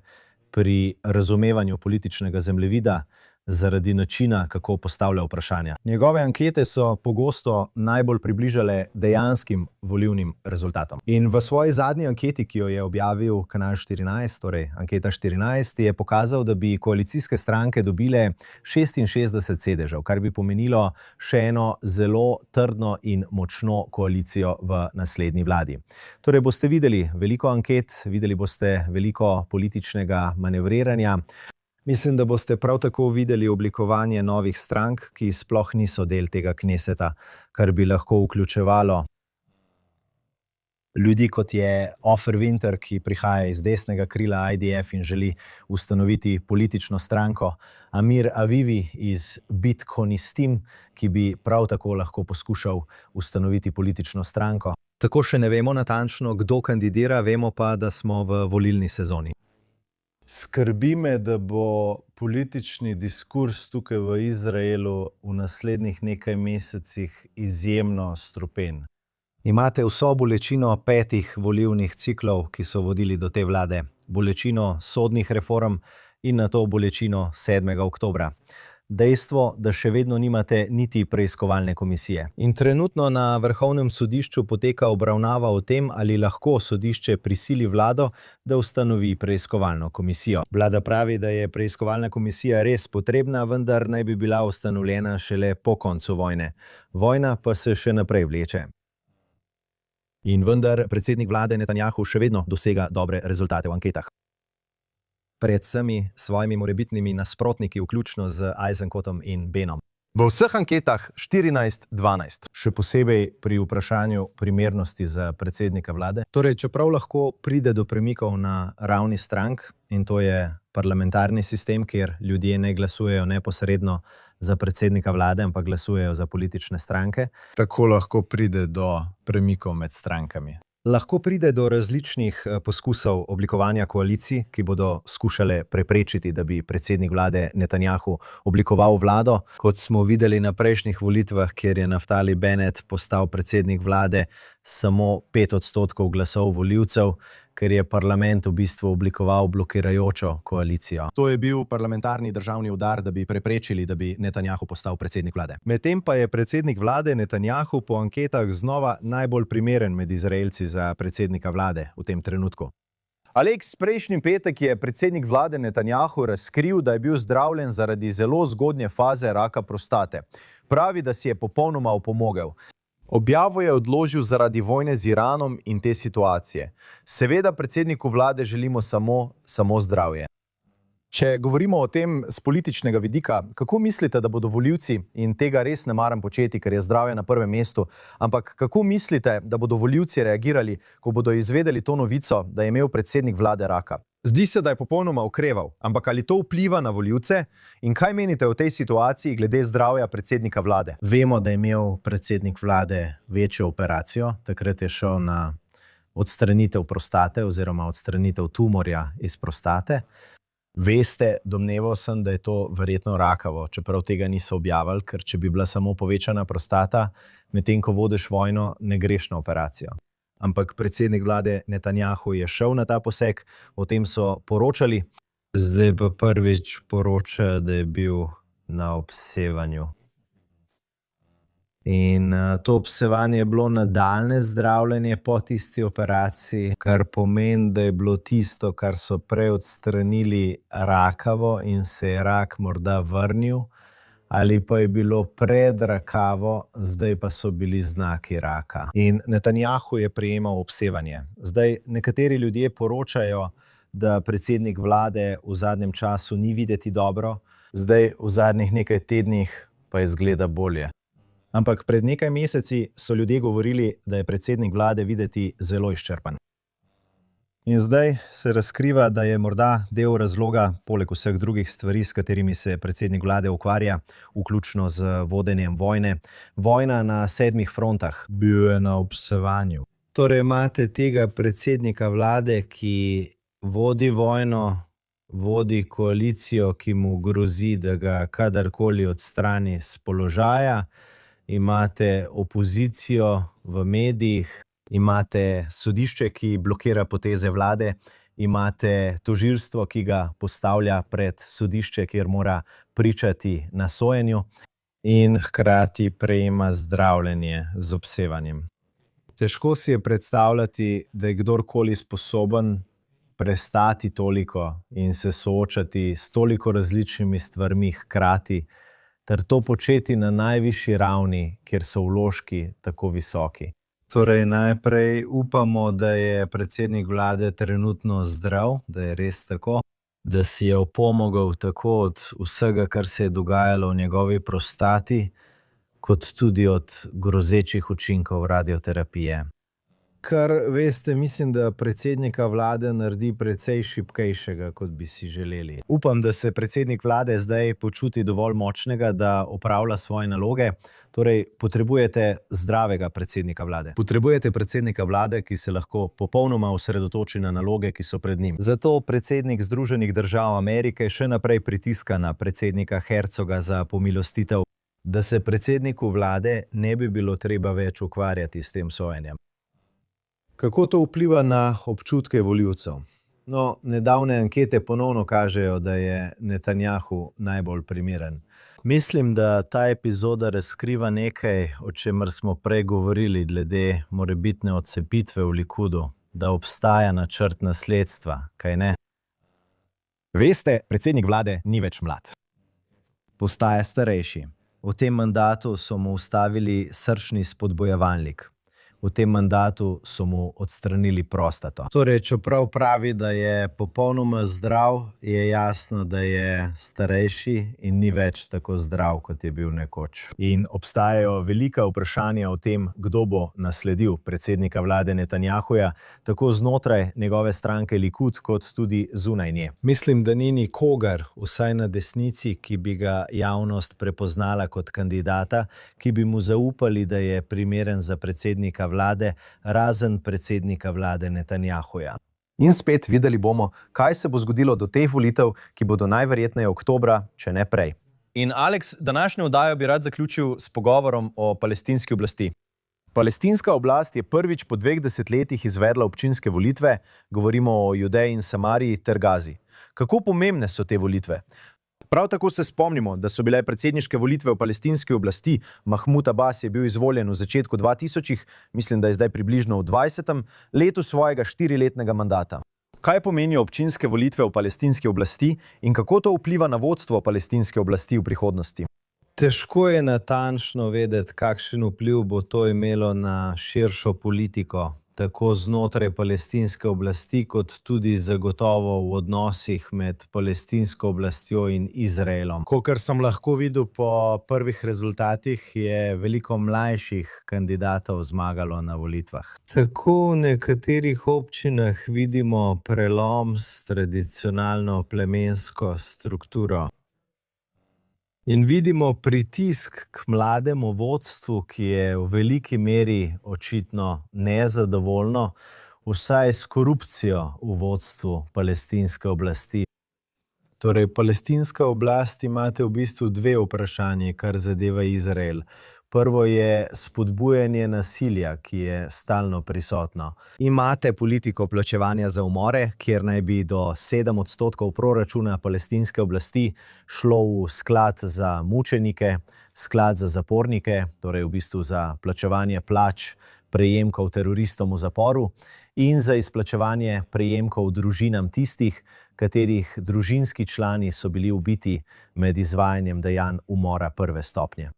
pri razumevanju političnega zemljevida, zaradi načina, kako postavlja vprašanja. Njegove ankete so pogosto najbolj približale dejanskim volilnim rezultatom. In v svoji zadnji anketi, ki jo je objavil Kanal 14, torej Anketa 14, je pokazal, da bi koalicijske stranke dobile 66 sedežev, kar bi pomenilo še eno zelo trdno in močno koalicijo v naslednji vladi. Torej boste videli veliko anket, videli boste veliko političnega manevriranja. Mislim, da boste prav tako videli oblikovanje novih strank, ki sploh niso del tega kneseta, kar bi lahko vključevalo ljudi, kot je Ofer Winter, ki prihaja iz desnega krila IDF in želi ustanoviti politično stranko, Amir Avivi iz Bitcoinistim, ki bi prav tako lahko poskušal ustanoviti politično stranko. Tako še ne vemo natančno, kdo kandidira, vemo pa, da smo v volilni sezoni. Skrbi me, da bo politični diskurs tukaj v Izraelu v naslednjih nekaj mesecih izjemno strupen. Imate vso bolečino 5 volilnih ciklov, ki so vodili do te vlade, bolečino sodnih reform in nato bolečino 7. oktobra. Dejstvo, da še vedno nimate niti preiskovalne komisije. In trenutno na Vrhovnem sodišču poteka obravnava o tem, ali lahko sodišče prisili vlado, da ustanovi preiskovalno komisijo. Vlada pravi, da je preiskovalna komisija res potrebna, vendar naj bi bila ustanovljena šele po koncu vojne. Vojna pa se še naprej vleče. In vendar predsednik vlade Netanjahu še vedno dosega dobre rezultate v anketah. Pred vsemi svojimi morebitnimi nasprotniki, vključno z Eisenkotom in Benom. V vseh anketah 14-12. Še posebej pri vprašanju primernosti za predsednika vlade. Torej, čeprav lahko pride do premikov na ravni strank, in to je parlamentarni sistem, kjer ljudje ne glasujejo neposredno za predsednika vlade, ampak glasujejo za politične stranke, tako lahko pride do premikov med strankami. Lahko pride do različnih poskusov oblikovanja koalicij, ki bodo skušale preprečiti, da bi predsednik vlade Netanjahu oblikoval vlado. Kot smo videli na prejšnjih volitvah, kjer je Naftali Bennett postal predsednik vlade, samo 5% glasov volivcev, ker je parlament v bistvu oblikoval blokirajočo koalicijo. To je bil parlamentarni državni udar, da bi preprečili, da bi Netanjahu postal predsednik vlade. Medtem pa je predsednik vlade Netanjahu po anketah znova najbolj primeren med Izraelci za predsednika vlade v tem trenutku. Alex, prejšnji petek je predsednik vlade Netanjahu razkril, da je bil zdravljen zaradi zelo zgodnje faze raka prostate. Pravi, da si je popolnoma opomogel. Objavo je odložil zaradi vojne z Iranom in te situacije. Seveda predsedniku vlade želimo samo zdravje. Če govorimo o tem z političnega vidika, kako mislite, da bodo volivci, in tega res ne maram početi, ker je zdravje na prvem mestu, ampak kako mislite, da bodo volivci reagirali, ko bodo izvedeli to novico, da je imel predsednik vlade raka? Zdi se, da je popolnoma okreval, ampak ali to vpliva na volivce? In kaj menite o tej situaciji glede zdravja predsednika vlade? Vemo, da je imel predsednik vlade večjo operacijo, takrat je šel na odstranitev prostate oziroma odstranitev tumorja iz prostate. Veste, domneval sem, da je to verjetno rakavo, čeprav tega niso objavili, ker če bi bila samo povečana prostata, medtem ko vodiš vojno, ne greš na operacijo. Ampak predsednik vlade Netanjahu je šel na ta poseg, o tem so poročali. Zdaj pa prvič poroča, da je bil na obsevanju. In to obsevanje je bilo nadaljnje zdravljenje po tisti operaciji, kar pomeni, da je bilo tisto, kar so prej odstranili, rakavo in se je rak morda vrnil, ali pa je bilo predrakavo, zdaj pa so bili znaki raka. In Netanjahu je prejemal obsevanje. Zdaj nekateri ljudje poročajo, da predsednik vlade v zadnjem času ni videti dobro, zdaj v zadnjih nekaj tednih pa izgleda bolje. Ampak pred nekaj meseci so ljudje govorili, da je predsednik vlade videti zelo izčrpan. In zdaj se razkriva, da je morda del razloga, poleg vseh drugih stvari, s katerimi se predsednik vlade ukvarja, vključno z vodenjem vojne, vojna na 7 frontah. Bil je na obsevanju. Torej imate tega predsednika vlade, ki vodi vojno, vodi koalicijo, ki mu grozi, da ga kadarkoli odstrani s položaja, imate opozicijo v medijih, imate sodišče, ki blokira poteze vlade, imate tožilstvo, ki ga postavlja pred sodišče, kjer mora pričati na sojenju, in hkrati prejema zdravljenje z obsevanjem. Težko si je predstavljati, da je kdorkoli sposoben prestati toliko in se soočati s toliko različnimi stvarmi hkrati, ter to početi na najvišji ravni, kjer so vložki tako visoki. Torej, najprej upamo, da je predsednik vlade trenutno zdrav, da je res tako, da si je opomogel tako od vsega, kar se je dogajalo v njegovi prostati, kot tudi od grozečih učinkov radioterapije. Kar veste, mislim, da predsednika vlade naredi precej šibkejšega, kot bi si želeli. Upam, da se predsednik vlade zdaj počuti dovolj močnega, da opravlja svoje naloge. Torej, potrebujete zdravega predsednika vlade. Potrebujete predsednika vlade, ki se lahko popolnoma osredotoči na naloge, ki so pred njim. Zato predsednik Združenih držav Amerike še naprej pritiska na predsednika Herzoga za pomilostitev, da se predsedniku vlade ne bi bilo treba več ukvarjati s tem sojenjem. Kako to vpliva na občutke volivcev? No, nedavne ankete ponovno kažejo, da je Netanjahu najbolj primeren. Mislim, da ta epizoda razkriva nekaj, o čemer smo prej govorili glede morebitne odcepitve v Likudu, da obstaja načrt nasledstva, kaj ne? Veste, predsednik vlade ni več mlad. Postaja starejši. V tem mandatu so mu ustavili srčni spodbojevalnik. V tem mandatu so mu odstranili prostato. Torej, čeprav pravi, da je popolnoma zdrav, je jasno, da je starejši in ni več tako zdrav, kot je bil nekoč. In obstajajo velika vprašanja o tem, kdo bo nasledil predsednika vlade Netanjahuja, tako znotraj njegove stranke Likud, kot tudi zunaj nje. Mislim, da ni nikogar, vsaj na desnici, ki bi ga javnost prepoznala kot kandidata, ki bi mu zaupali, da je primeren za predsednika vlade, razen predsednika vlade Netanjahuja. In spet videli bomo, kaj se bo zgodilo do teh volitev, ki bodo najverjetneje oktobra, če ne prej. In Alex, današnjo oddajo bi rad zaključil s pogovorom o palestinski oblasti. Palestinska oblast je prvič po 2 desetletjih izvedla občinske volitve, govorimo o Judeji in Samariji ter Gazi. Kako pomembne so te volitve? Prav tako se spomnimo, da so bile predsedniške volitve v palestinski oblasti. Mahmud Abbas je bil izvoljen v začetku 2000-ih, mislim, da je zdaj približno v 20. letu svojega 4-letnega mandata. Kaj pomenijo občinske volitve v palestinski oblasti in kako to vpliva na vodstvo palestinske oblasti v prihodnosti? Težko je natančno vedeti, kakšen vpliv bo to imelo na širšo politiko, tako znotraj palestinske oblasti, kot tudi zagotovo v odnosih med palestinsko oblastjo in Izraelom. Kakor sem lahko videl po prvih rezultatih, je veliko mlajših kandidatov zmagalo na volitvah. Tako v nekaterih občinah vidimo prelom s tradicionalno plemensko strukturo. In vidimo pritisk k mlademu vodstvu, ki je v veliki meri očitno nezadovoljno, vsaj s korupcijo v vodstvu palestinske oblasti. Torej, palestinska oblast imate v bistvu 2 vprašanji, kar zadeva Izrael. Prvo je spodbujanje nasilja, ki je stalno prisotno. Imate politiko plačevanja za umore, kjer naj bi do 7% proračuna palestinske oblasti šlo v sklad za mučenike, sklad za zapornike, torej v bistvu za plačevanje plač prejemkov teroristom v zaporu in za izplačevanje prejemkov družinam tistih, katerih družinski člani so bili ubiti med izvajanjem dejanj umora 1. stopnje.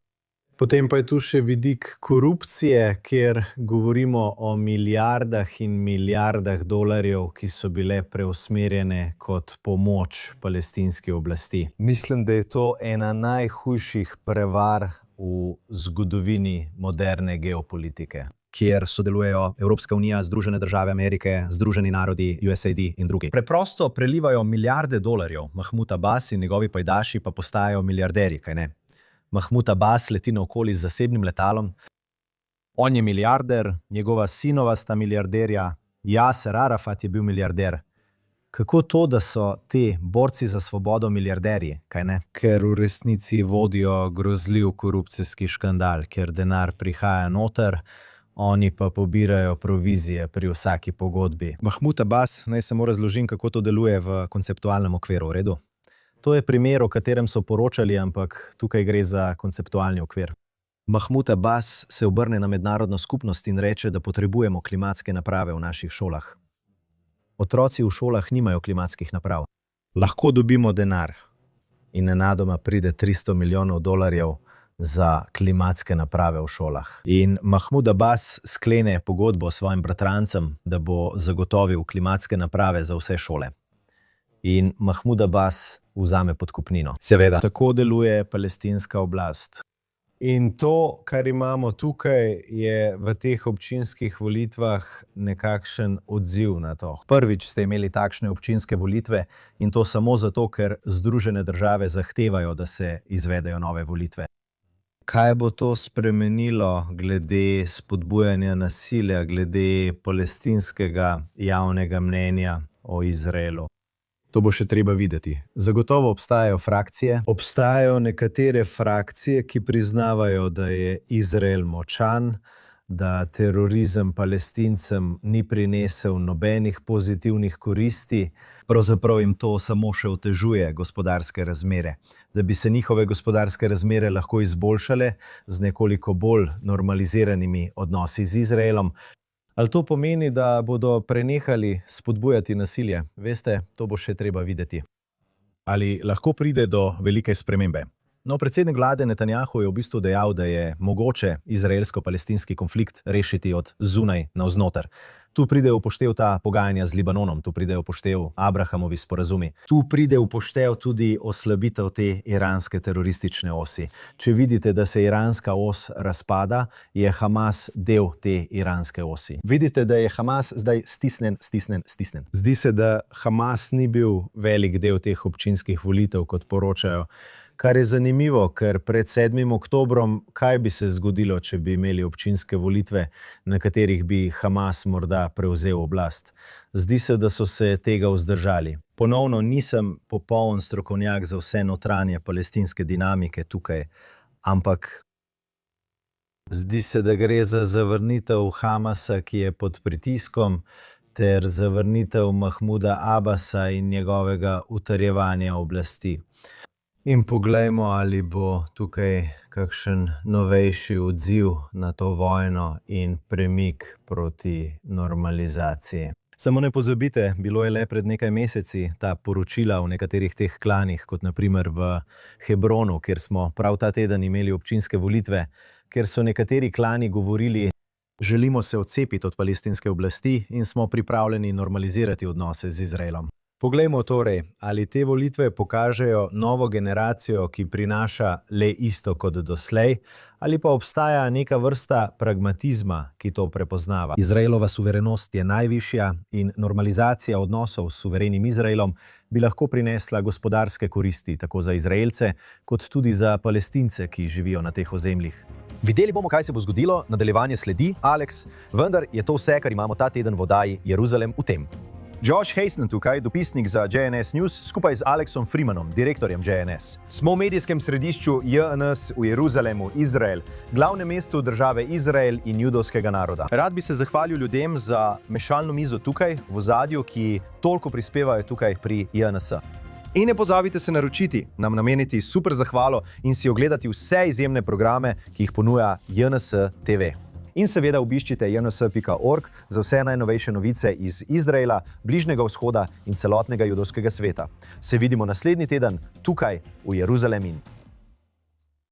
Potem pa je tu še vidik korupcije, kjer govorimo o milijardah in milijardah dolarjev, ki so bile preusmerjene kot pomoč palestinski oblasti. Mislim, da je to ena najhujših prevar v zgodovini moderne geopolitike, kjer sodelujejo Evropska unija, Združene države Amerike, Združeni narodi, USAID in drugi. Preprosto prelivajo milijarde dolarjev, Mahmud Abbas in njegovi pajdaši pa postajajo milijarderji, kaj ne? Mahmud Abbas leti naokoli z zasebnim letalom. On je milijarder, njegova sinova sta milijarderja, Jaser Arafat je bil milijarder. Kako to, da so ti borci za svobodo milijarderji, kaj ne? Ker v resnici vodijo grozljiv korupcijski škandal, ker denar prihaja noter, oni pa pobirajo provizije pri vsaki pogodbi. Mahmud Abbas, naj samo razložim, kako to deluje v konceptualnem okviru, v redu? To je primer, o katerem so poročali, ampak tukaj gre za konceptualni okvir. Mahmud Abbas se obrne na mednarodno skupnost in reče, da potrebujemo klimatske naprave v naših šolah. Otroci v šolah nimajo klimatskih naprav. Lahko dobimo denar in nenadoma pride $300 milijonov za klimatske naprave v šolah. In Mahmud Abbas sklene pogodbo s svojim bratrancem, da bo zagotovil klimatske naprave za vse šole. In Mahmud Abbas vzame podkupnino. Seveda. Tako deluje palestinska oblast. In to, kar imamo tukaj, je v teh občinskih volitvah nekakšen odziv na to. Prvič ste imeli takšne občinske volitve in to samo zato, ker Združene države zahtevajo, da se izvedejo nove volitve. Kaj bo to spremenilo glede spodbujanja nasilja, glede palestinskega javnega mnenja o Izraelu? To bo še treba videti. Zagotovo obstajajo frakcije. Obstajajo nekatere frakcije, ki priznavajo, da je Izrael močan, da terorizem Palestincem ni prinesel nobenih pozitivnih koristi. Pravzaprav jim to samo še otežuje gospodarske razmere. Da bi se njihove gospodarske razmere lahko izboljšale z nekoliko bolj normaliziranimi odnosi z Izraelom. Ali to pomeni, da bodo prenehali spodbujati nasilje? Veste, to bo še treba videti. Ali lahko pride do velike spremembe? No, predsednik vlade Netanjahu je v bistvu dejal, da je mogoče izraelsko-palestinski konflikt rešiti od zunaj navznoter. Tu pride v poštev ta pogajanja z Libanonom, tu pride v poštev Abrahamovi sporazumi. Tu pride v poštev tudi oslabitev te iranske teroristične osi. Če vidite, da se iranska os razpada, je Hamas del te iranske osi. Vidite, da je Hamas zdaj stisnen. Zdi se, da Hamas ni bil velik del teh občinskih volitev, kot poročajo. Kar je zanimivo, ker pred 7. oktobrom, kaj bi se zgodilo, če bi imeli občinske volitve, na katerih bi Hamas morda prevzel oblast. Zdi se, da so se tega vzdržali. Ponovno nisem popoln strokovnjak za vse notranje palestinske dinamike tukaj, ampak zdi se, da gre za zavrnitev Hamasa, ki je pod pritiskom, ter zavrnitev Mahmuda Abbasa in njegovega utrjevanja oblasti. In poglejmo, ali bo tukaj kakšen novejši odziv na to vojno in premik proti normalizaciji. Samo ne pozabite, bilo je le pred nekaj meseci ta poročila v nekaterih teh klanih, kot naprimer v Hebronu, kjer smo prav ta teden imeli občinske volitve, kjer so nekateri klani govorili: želimo se odcepiti od palestinske oblasti in smo pripravljeni normalizirati odnose z Izraelom. Poglejmo torej, ali te volitve pokažejo novo generacijo, ki prinaša le isto kot doslej, ali pa obstaja neka vrsta pragmatizma, ki to prepoznava. Izraelova suverenost je najvišja in normalizacija odnosov s suverenim Izraelom bi lahko prinesla gospodarske koristi tako za Izraelce, kot tudi za Palestince, ki živijo na teh ozemljih. Videli bomo, kaj se bo zgodilo, nadaljevanje sledi, Alex, vendar je to vse, kar imamo ta teden v oddaji Jeruzalem v tem. Josh Hasten tukaj, dopisnik za JNS News, skupaj z Alexom Freemanom, direktorjem JNS. Smo v medijskem središču JNS v Jeruzalemu, Izrael, glavnem mestu države Izrael in judovskega naroda. Rad bi se zahvalil ljudem za mešalno mizo tukaj, v ozadju, ki toliko prispevajo tukaj pri JNS. In ne pozabite se naročiti, nam nameniti super zahvalo in si ogledati vse izjemne programe, ki jih ponuja JNS TV. In seveda obiščite jns.org za vse najnovejše novice iz Izraela, Bližnjega vzhoda in celotnega judovskega sveta. Se vidimo naslednji teden tukaj v Jeruzalem in